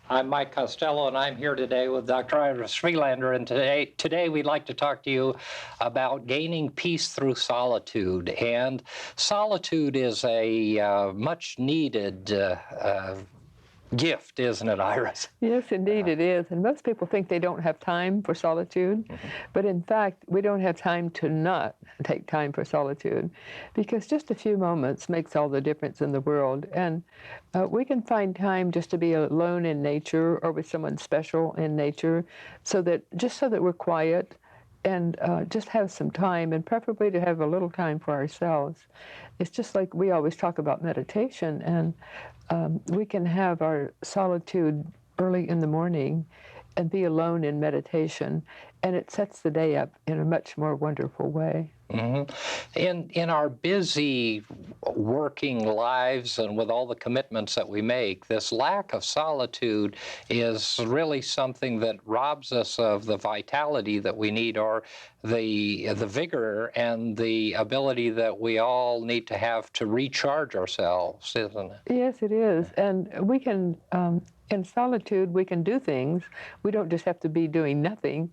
I'm Mike Costello, and I'm here today with Dr. Iris Freelander. And today we'd like to talk to you about gaining peace through solitude. And solitude is a much needed gift, isn't it, Iris? Yes, indeed it is. And most people think they don't have time for solitude. But in fact, we don't have time to not take time for solitude, because just a few moments makes all the difference in the world. And we can find time just to be alone in nature or with someone special in nature, so that we're quiet and just have some time, and preferably to have a little time for ourselves. It's just like we always talk about meditation, and we can have our solitude early in the morning and be alone in meditation, and it sets the day up in a much more wonderful way. In our busy working lives and with all the commitments that we make, this lack of solitude is really something that robs us of the vitality that we need, or the vigor and the ability that we all need to have to recharge ourselves, isn't it? Yes, it is. And we can, in solitude, we can do things. We don't just have to be doing nothing.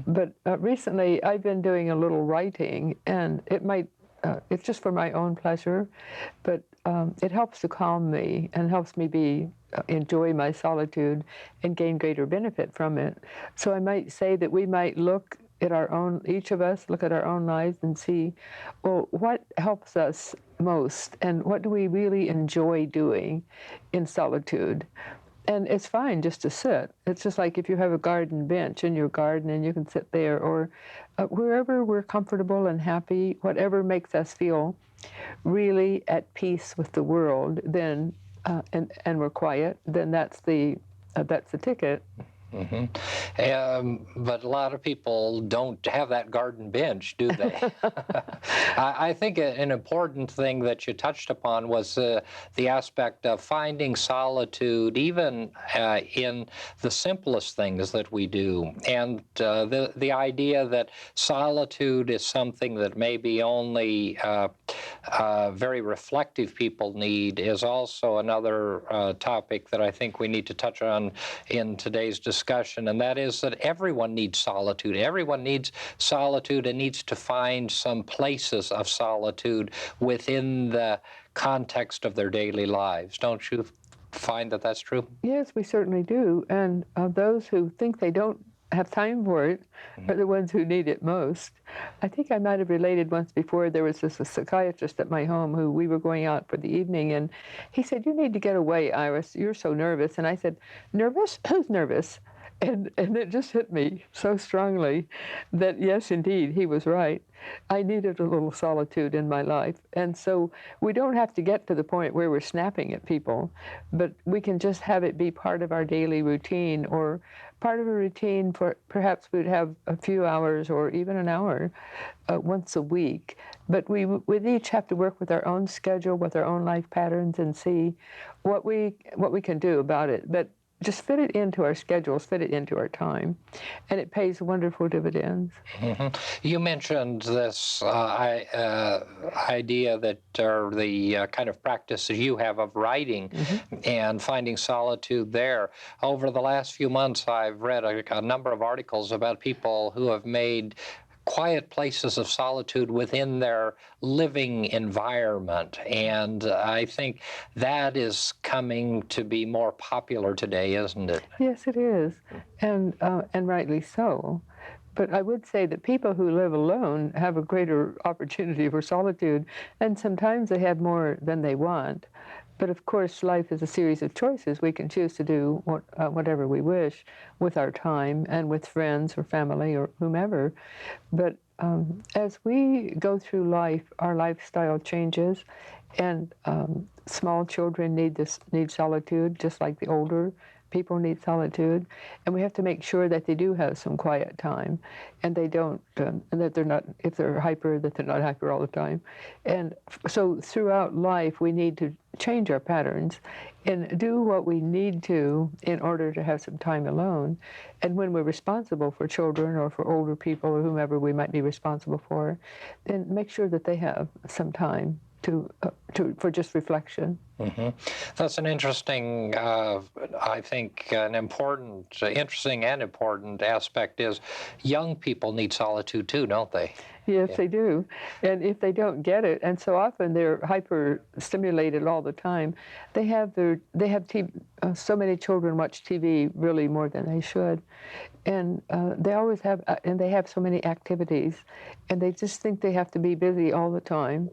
But recently, I've been doing a little writing, and it's just for my own pleasure, but it helps to calm me and helps me enjoy my solitude and gain greater benefit from it. So I might say that we might each of us look at our own lives and see, well, what helps us most, and what do we really enjoy doing in solitude? And it's fine just to sit. It's just like if you have a garden bench in your garden and you can sit there, or wherever we're comfortable and happy, whatever makes us feel really at peace with the world, then and we're quiet, then that's the ticket. But a lot of people don't have that garden bench, do they? I think an important thing that you touched upon was the aspect of finding solitude, even in the simplest things that we do. And the idea that solitude is something that maybe only very reflective people need is also another topic that I think we need to touch on in today's discussion, and that is that everyone needs solitude. Everyone needs solitude and needs to find some places of solitude within the context of their daily lives. Don't you find that that's true? Yes, we certainly do. And those who think they don't have time for it are the ones who need it most. I think I might have related once before, there was a psychiatrist at my home who we were going out for the evening, and he said, "You need to get away, Iris. You're so nervous." And I said, "Nervous? Who's nervous?" And it just hit me so strongly that, yes, indeed, he was right. I needed a little solitude in my life. And so we don't have to get to the point where we're snapping at people, but we can just have it be part of our daily routine, or part of a routine for perhaps we'd have a few hours or even an hour once a week. But we'd each have to work with our own schedule, with our own life patterns, and see what we can do about it. But just fit it into our schedules, fit it into our time, and it pays wonderful dividends. You mentioned this idea that, or the kind of practices you have of writing and finding solitude there. Over the last few months, I've read a number of articles about people who have made quiet places of solitude within their living environment. And I think that is coming to be more popular today, isn't it? Yes, it is, and rightly so. But I would say that people who live alone have a greater opportunity for solitude, and sometimes they have more than they want. But of course, life is a series of choices. We can choose to do whatever we wish with our time and with friends or family or whomever. But as we go through life, our lifestyle changes, and small children need solitude, just like the older people need solitude, and we have to make sure that they do have some quiet time, and they don't, and that they're not, if they're hyper, that they're not hyper all the time. And so throughout life, we need to change our patterns and do what we need to in order to have some time alone. And when we're responsible for children or for older people or whomever we might be responsible for, then make sure that they have some time. for just reflection. Mm-hmm. That's an interesting, I think, an important, interesting and important aspect is young people need solitude too, don't they? Yes, Yeah. they do. And if they don't get it, and so often they're hyper stimulated all the time, they have TV, so many children watch TV really more than they should. And they always have, and they have so many activities, and they just think they have to be busy all the time.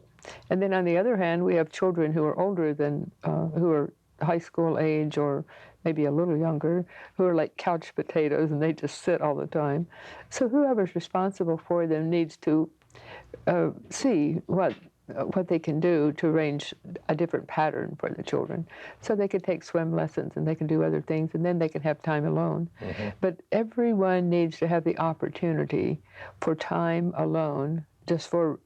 And then on the other hand, we have children who are older than, who are high school age or maybe a little younger, who are like couch potatoes and they just sit all the time. So whoever's responsible for them needs to see what they can do to arrange a different pattern for the children. So they can take swim lessons and they can do other things and then they can have time alone. Mm-hmm. But everyone needs to have the opportunity for time alone, just for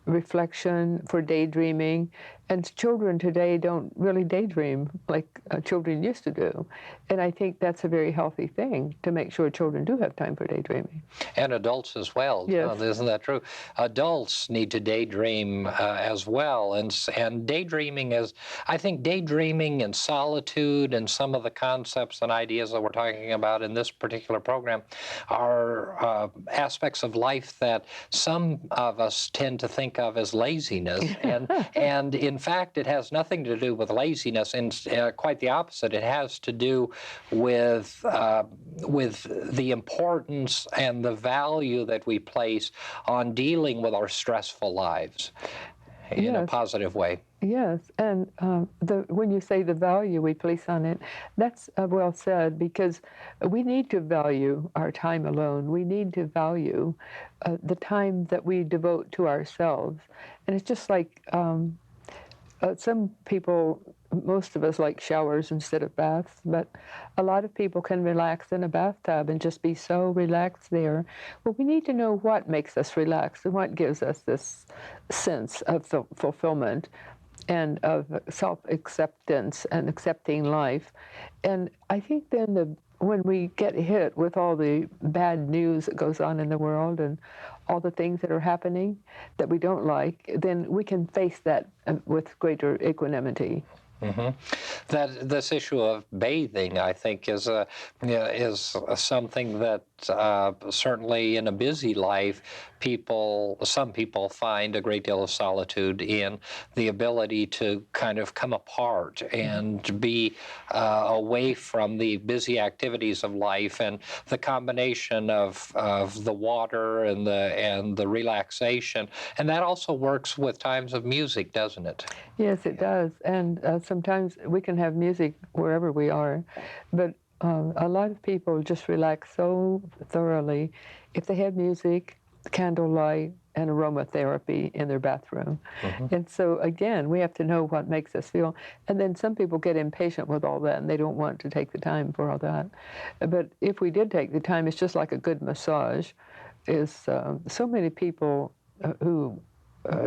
reflection, for daydreaming. And children today don't really daydream like children used to do. And I think that's a very healthy thing, to make sure children do have time for daydreaming. And adults as well. Yes. Isn't that true? Adults need to daydream as well. And daydreaming is, I think daydreaming and solitude and some of the concepts and ideas that we're talking about in this particular program are aspects of life that some of us tend to think of as laziness. And in fact, it has nothing to do with laziness, and quite the opposite. It has to do with the importance and the value that we place on dealing with our stressful lives in a positive way. Yes, and when you say the value we place on it, that's well said, because we need to value our time alone. We need to value the time that we devote to ourselves. And it's just like some people, most of us like showers instead of baths, but a lot of people can relax in a bathtub and just be so relaxed there. Well, we need to know what makes us relax and what gives us this sense of fulfillment and of self-acceptance and accepting life. And I think then when we get hit with all the bad news that goes on in the world and all the things that are happening that we don't like, then we can face that with greater equanimity. Mm-hmm. That this issue of bathing, I think, is something that certainly in a busy life, some people find a great deal of solitude in the ability to kind of come apart and be away from the busy activities of life, and the combination of the water and the relaxation, and that also works with times of music, doesn't it? Yes, it does. And sometimes we can have music wherever we are, but a lot of people just relax so thoroughly if they have music, candlelight, and aromatherapy in their bathroom. Mm-hmm. And so, again, we have to know what makes us feel. And then some people get impatient with all that, and they don't want to take the time for all that. But if we did take the time, it's just like a good massage. So many people who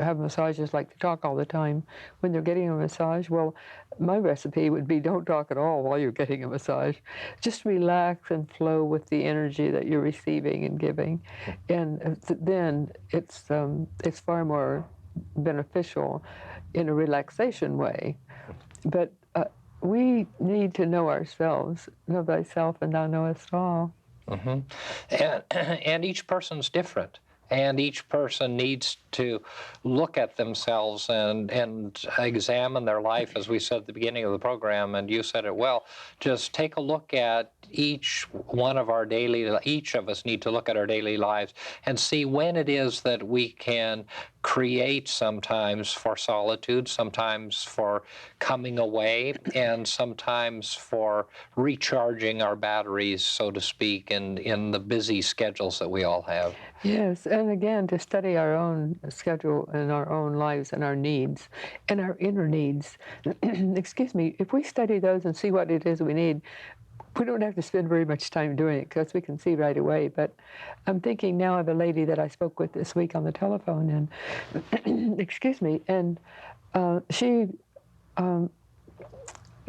have massages like to talk all the time when they're getting a massage. Well, my recipe would be don't talk at all while you're getting a massage. Just relax and flow with the energy that you're receiving and giving. And then it's far more beneficial in a relaxation way. But we need to know ourselves. Know thyself and thou knowest all. Mm-hmm. And each person's different. And each person needs to look at themselves and examine their life, as we said at the beginning of the program, and you said it well. Just take a look at each of us need to look at our daily lives and see when it is that we can create sometimes for solitude, sometimes for coming away, and sometimes for recharging our batteries, so to speak, in the busy schedules that we all have. Yes, and again, to study our own schedule and our own lives and our needs and our inner needs. Excuse me, if we study those and see what it is we need, we don't have to spend very much time doing it because we can see right away. But I'm thinking now of a lady that I spoke with this week on the telephone, and excuse me, and she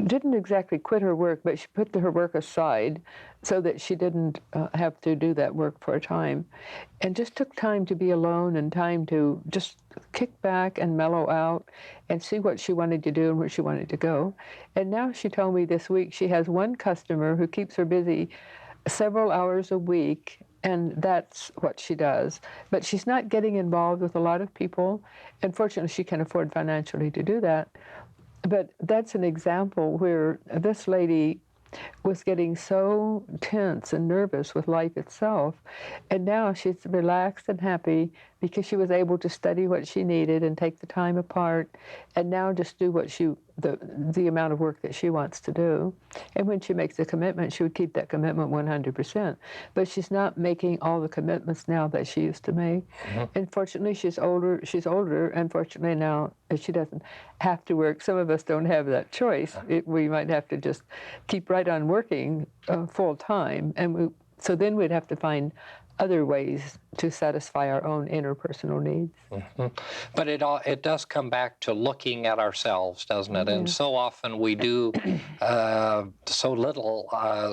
didn't exactly quit her work, but she put her work aside so that she didn't have to do that work for a time, and just took time to be alone and time to just kick back and mellow out and see what she wanted to do and where she wanted to go. And now she told me this week she has one customer who keeps her busy several hours a week, and that's what she does. But she's not getting involved with a lot of people, and fortunately she can afford financially to do that. But that's an example where this lady was getting so tense and nervous with life itself. And now she's relaxed and happy because she was able to study what she needed and take the time apart and now just do what the amount of work that she wants to do. And when she makes a commitment, she would keep that commitment 100%. But she's not making all the commitments now that she used to make. Mm-hmm. And fortunately, she's older, and fortunately now she doesn't have to work. Some of us don't have that choice. We might have to just keep right on working full time. And so then we'd have to find other ways to satisfy our own interpersonal needs. Mm-hmm. But it does come back to looking at ourselves, doesn't it? And so often we do so little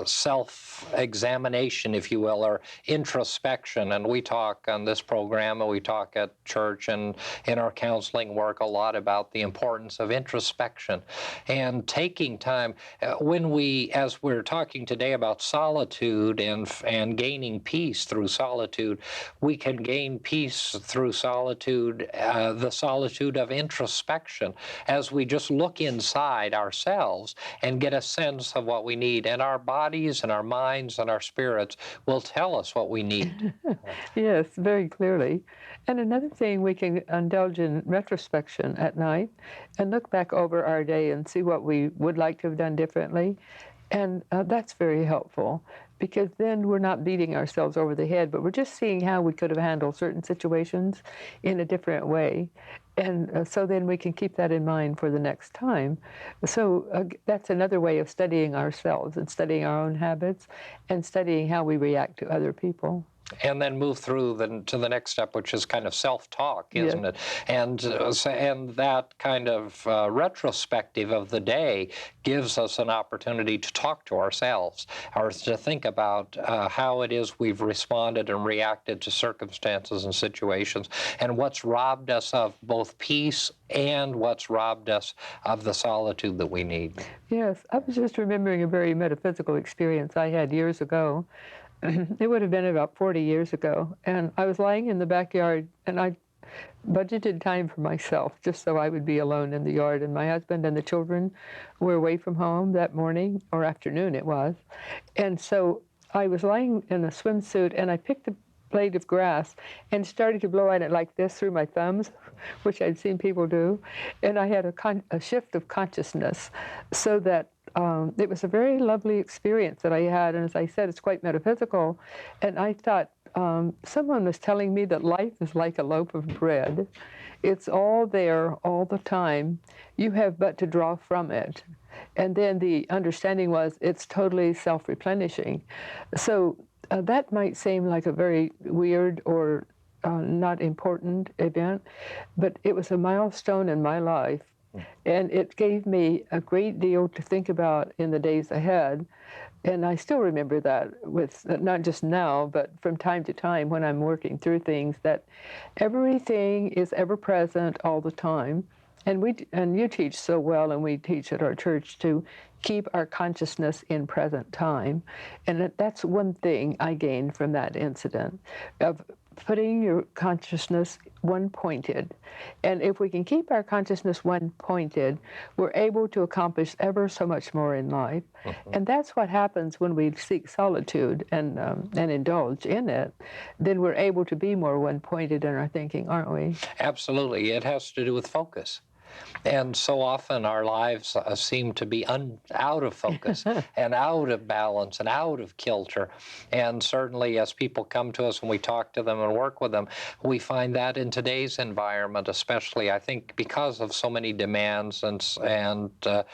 self-examination, if you will, or introspection. And we talk on this program, and we talk at church and in our counseling work a lot about the importance of introspection and taking time. As we're talking today about solitude and gaining peace through solitude, we can gain peace through solitude, the solitude of introspection, as we just look inside ourselves and get a sense of what we need. And our bodies and our minds and our spirits will tell us what we need. Yes, very clearly. And another thing, we can indulge in retrospection at night and look back over our day and see what we would like to have done differently. And that's very helpful, because then we're not beating ourselves over the head, but we're just seeing how we could have handled certain situations in a different way. And so then we can keep that in mind for the next time. So that's another way of studying ourselves and studying our own habits and studying how we react to other people. And then move through to the next step, which is kind of self-talk, isn't it? And that kind of retrospective of the day gives us an opportunity to talk to ourselves, or to think about how it is we've responded and reacted to circumstances and situations, and what's robbed us of both peace and what's robbed us of the solitude that we need. Yes, I was just remembering a very metaphysical experience I had years ago. It would have been about 40 years ago, and I was lying in the backyard, and I budgeted time for myself just so I would be alone in the yard, and my husband and the children were away from home that morning, or afternoon it was. And so I was lying in a swimsuit, and I picked a blade of grass and started to blow at it like this through my thumbs, which I'd seen people do, and I had a shift of consciousness, so that it was a very lovely experience that I had. And as I said, it's quite metaphysical. And I thought, someone was telling me that life is like a loaf of bread. It's all there all the time. You have but to draw from it. And then the understanding was it's totally self-replenishing. So that might seem like a very weird or not important event, but it was a milestone in my life. And it gave me a great deal to think about in the days ahead. And I still remember that, with not just now, but from time to time when I'm working through things, that everything is ever present all the time. And you teach so well, and we teach at our church, to keep our consciousness in present time. And that's one thing I gained from that incident, of putting your consciousness one-pointed. And if we can keep our consciousness one-pointed, we're able to accomplish ever so much more in life. Mm-hmm. And that's what happens when we seek solitude and indulge in it. Then we're able to be more one-pointed in our thinking, aren't we? Absolutely. It has to do with focus. And so often our lives seem to be out of focus and out of balance and out of kilter. And certainly as people come to us and we talk to them and work with them, we find that in today's environment, especially, I think, because of so many demands and the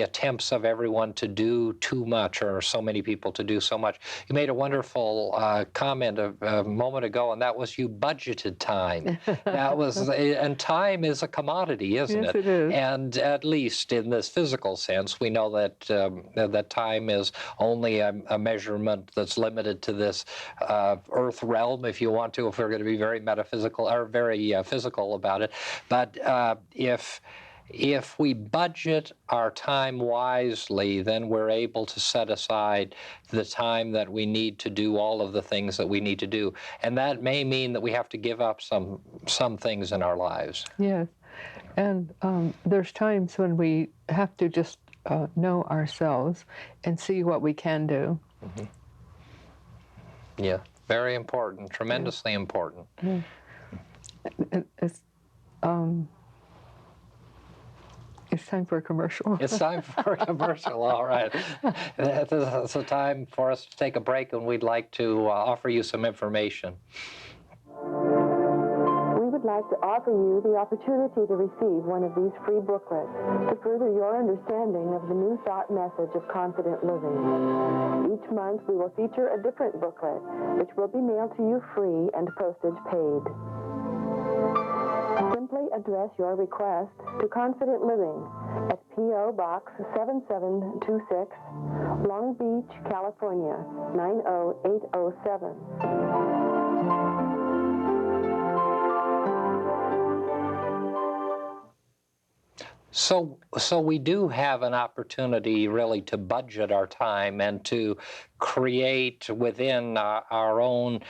attempts of everyone to do too much, or so many people to do so much. You made a wonderful comment a moment ago, and that was you budgeted time. That was, and time is a commodity. commodity, isn't Yes, it? it is. And at least in this physical sense, we know that that time is only a measurement that's limited to this earth realm, if you want to, if we're going to be very metaphysical or very physical about it. But if we budget our time wisely, then we're able to set aside the time that we need to do all of the things that we need to do. And that may mean that we have to give up some things in our lives. Yes. And there's times when we have to just know ourselves and see what we can do. Mm-hmm. Yeah, very important, tremendously important. Yeah. It's time for a commercial. It's time for a commercial, all right. It's a time for us to take a break, and we'd like to offer you some information. We would like to offer you the opportunity to receive one of these free booklets to further your understanding of the New Thought message of confident living. Each month we will feature a different booklet, which will be mailed to you free and postage paid. Simply address your request to Confident Living at P.O. Box 7726, Long Beach, California, 90807. So we do have an opportunity really to budget our time and to create within our own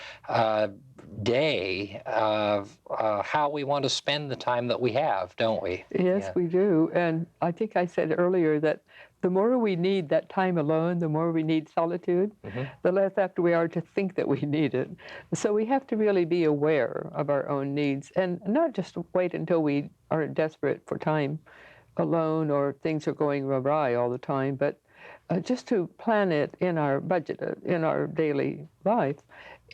day how we want to spend the time that we have, don't we? Yes, we do. And I think I said earlier that the more we need that time alone, the more we need solitude, the less apt we are to think that we need it. So we have to really be aware of our own needs and not just wait until we are desperate for time alone or things are going awry all the time, but just to plan it in our budget, in our daily life.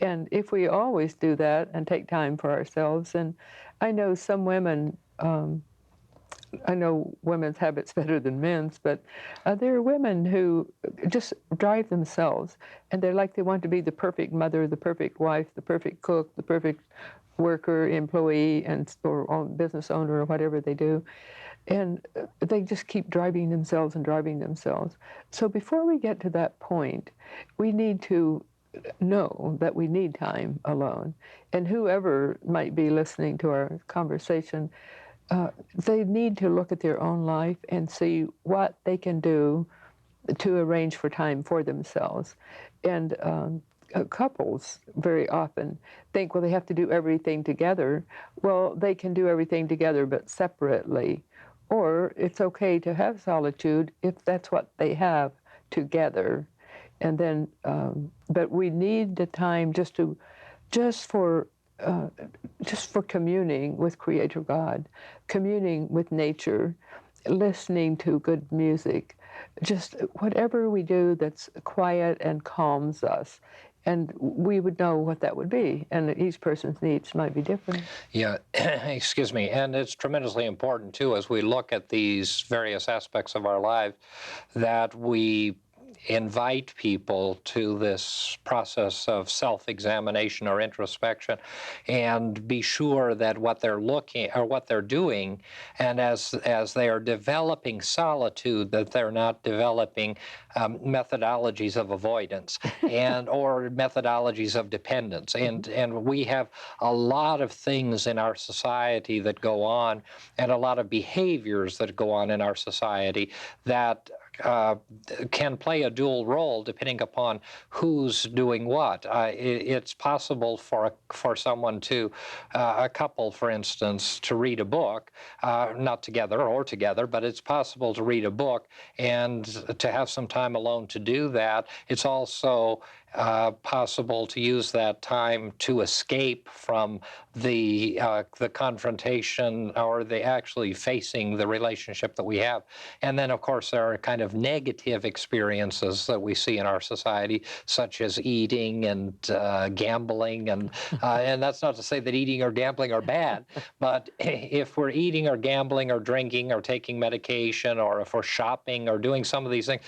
And if we always do that and take time for ourselves, and I know some women, I know women's habits better than men's, but there are women who just drive themselves, and they're like they want to be the perfect mother, the perfect wife, the perfect cook, the perfect worker, employee, or business owner, or whatever they do. And they just keep driving themselves and driving themselves. So before we get to that point, we need to know that we need time alone. And whoever might be listening to our conversation, they need to look at their own life and see what they can do to arrange for time for themselves. And couples very often think, well, they have to do everything together. Well, they can do everything together, but separately. Or it's okay to have solitude if that's what they have together. And then, but we need the time just for communing with Creator God, communing with nature, listening to good music, just whatever we do that's quiet and calms us. And we would know what that would be, and each person's needs might be different. Yeah, excuse me. And it's tremendously important, too, as we look at these various aspects of our lives, that we invite people to this process of self-examination or introspection, and be sure that what they're looking or what they're doing, and as they are developing solitude, that they're not developing methodologies of avoidance and or methodologies of dependence. And we have a lot of things in our society that go on, and a lot of behaviors that go on in our society that can play a dual role depending upon who's doing what. It's possible for someone to, a couple, for instance, to read a book, not together or together, but it's possible to read a book and to have some time alone to do that. It's also possible to use that time to escape from the confrontation or the actually facing the relationship that we have. And then, of course, there are kind of negative experiences that we see in our society, such as eating and gambling. And that's not to say that eating or gambling are bad, but if we're eating or gambling or drinking or taking medication, or if we're shopping or doing some of these things,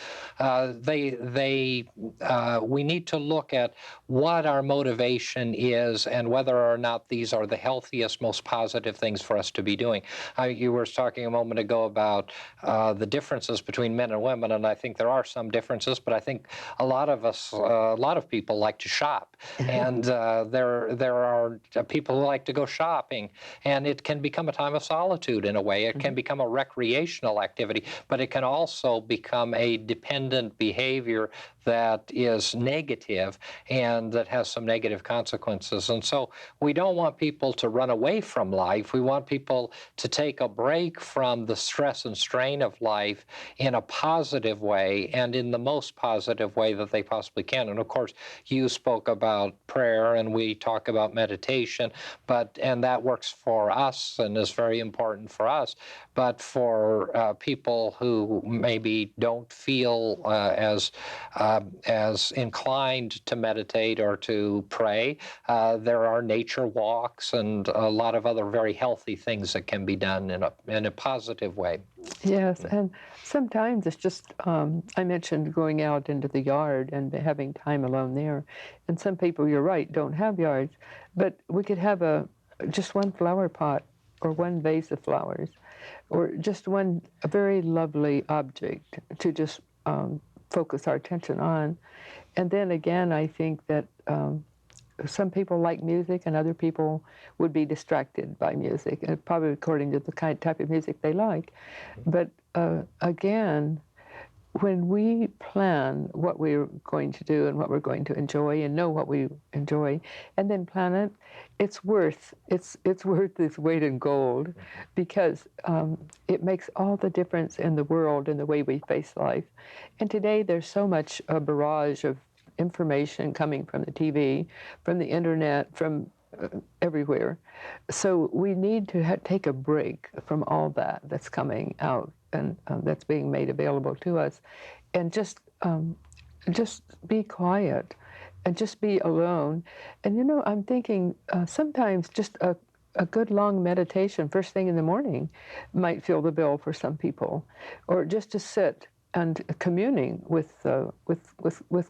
we need to to look at what our motivation is and whether or not these are the healthiest, most positive things for us to be doing. You were talking a moment ago about the differences between men and women, and I think there are some differences, but I think a lot of people like to shop, and there are people who like to go shopping, and it can become a time of solitude in a way. It can become a recreational activity, but it can also become a dependent behavior that is negative and that has some negative consequences. And so we don't want people to run away from life. We want people to take a break from the stress and strain of life in a positive way and in the most positive way that they possibly can. And of course, you spoke about prayer and we talk about meditation, and that works for us and is very important for us. But for people who maybe don't feel as inclined to meditate or to pray, there are nature walks and a lot of other very healthy things that can be done in a positive way. Yes, and sometimes it's just, I mentioned going out into the yard and having time alone there. And some people, you're right, don't have yards, but we could have just one flower pot or one vase of flowers or just one very lovely object to just focus our attention on. And then again, I think that some people like music and other people would be distracted by music, probably according to the type of music they like. But again, when we plan what we're going to do and what we're going to enjoy and know what we enjoy and then plan it, it's worth its weight in gold, because it makes all the difference in the world and the way we face life. And today there's so much a barrage of information coming from the TV, from the internet, from everywhere. So we need to take a break from all that's coming out and that's being made available to us, and just be quiet and just be alone. And I'm thinking sometimes just a good long meditation first thing in the morning might fill the bill for some people, or just to sit and communing with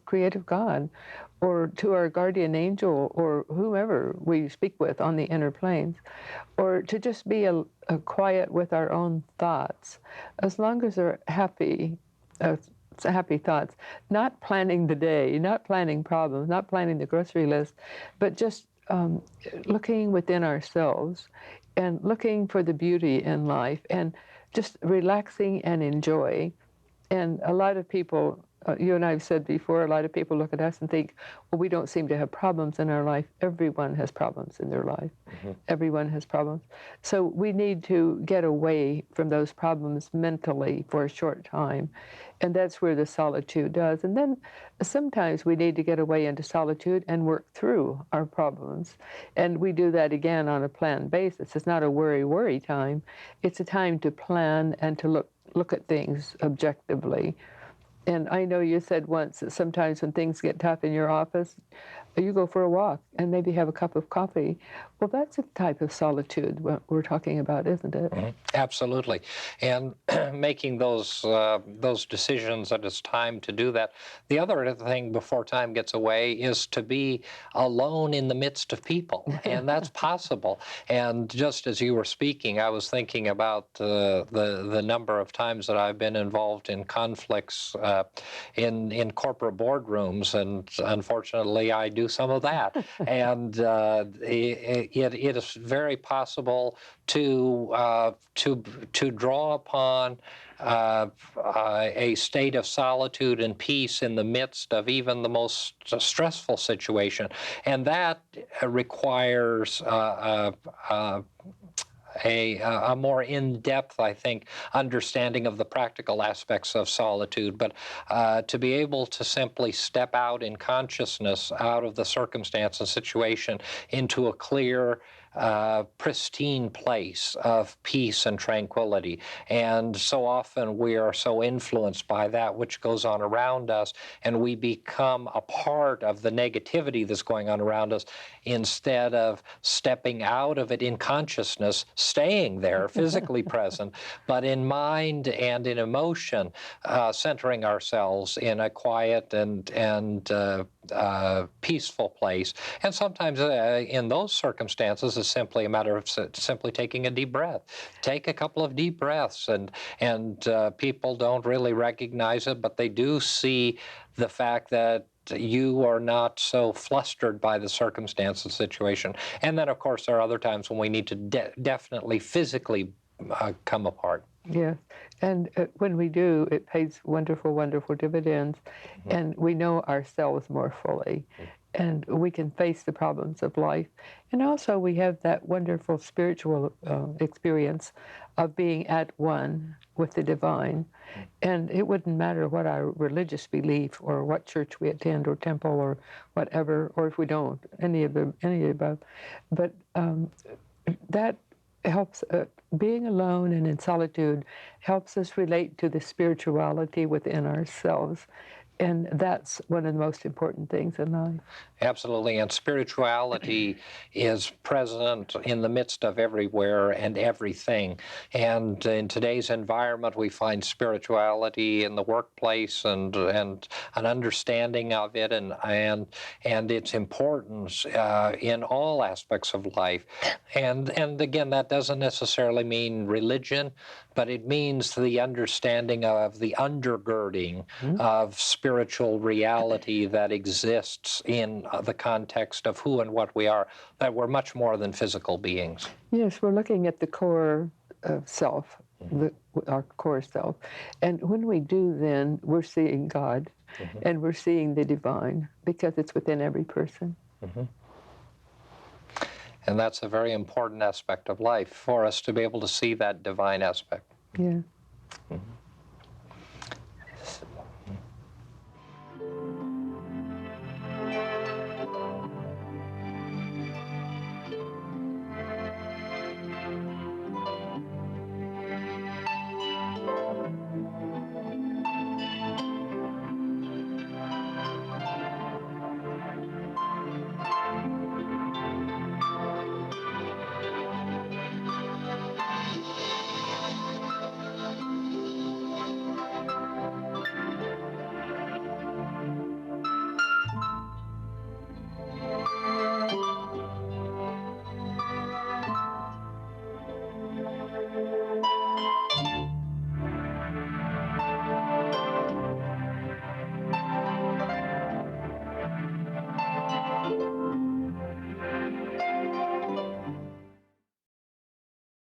creative God, or to our guardian angel, or whomever we speak with on the inner planes, or to just be a quiet with our own thoughts, as long as they're happy thoughts, not planning the day, not planning problems, not planning the grocery list, but just looking within ourselves and looking for the beauty in life and just relaxing and enjoy. And a lot of people, you and I have said before, a lot of people look at us and think, well, we don't seem to have problems in our life. Everyone has problems in their life. Mm-hmm. Everyone has problems. So we need to get away from those problems mentally for a short time. And that's where the solitude does. And then sometimes we need to get away into solitude and work through our problems. And we do that again on a planned basis. It's not a worry time. It's a time to plan and to look at things objectively. And I know you said once that sometimes when things get tough in your office, you go for a walk and maybe have a cup of coffee. Well, that's a type of solitude we're talking about, isn't it? Mm-hmm. Absolutely. And making those decisions that it's time to do that. The other thing before time gets away is to be alone in the midst of people, and that's possible. And just as you were speaking, I was thinking about the number of times that I've been involved in conflicts in corporate boardrooms, and unfortunately, I do some of that. And it is very possible to draw upon a state of solitude and peace in the midst of even the most stressful situation, and that requires a more in-depth, I think, understanding of the practical aspects of solitude. But to be able to simply step out in consciousness out of the circumstance and situation into a clear pristine place of peace and tranquility. And so often we are so influenced by that which goes on around us, and we become a part of the negativity that's going on around us instead of stepping out of it in consciousness, staying there, physically present, but in mind and in emotion, centering ourselves in a quiet and peaceful place. And sometimes in those circumstances, it's simply a matter of simply taking a deep breath. Take a couple of deep breaths, and people don't really recognize it, but they do see the fact that you are not so flustered by the circumstance and situation. And then, of course, there are other times when we need to definitely physically come apart. Yes, and when we do, it pays wonderful, wonderful dividends, and we know ourselves more fully, and we can face the problems of life. And also we have that wonderful spiritual experience of being at one with the divine. And it wouldn't matter what our religious belief or what church we attend or temple or whatever, or if we don't, any of the above. But that helps, being alone and in solitude helps us relate to the spirituality within ourselves. And that's one of the most important things in life. Absolutely, and spirituality is present in the midst of everywhere and everything. And in today's environment, we find spirituality in the workplace and an understanding of it and its importance in all aspects of life. And again, that doesn't necessarily mean religion, but it means the understanding of the undergirding of spiritual reality that exists in the context of who and what we are, that we're much more than physical beings. Yes, we're looking at the core of self, our core self. And when we do, then we're seeing God and we're seeing the divine because it's within every person. And that's a very important aspect of life, for us to be able to see that divine aspect. Yeah.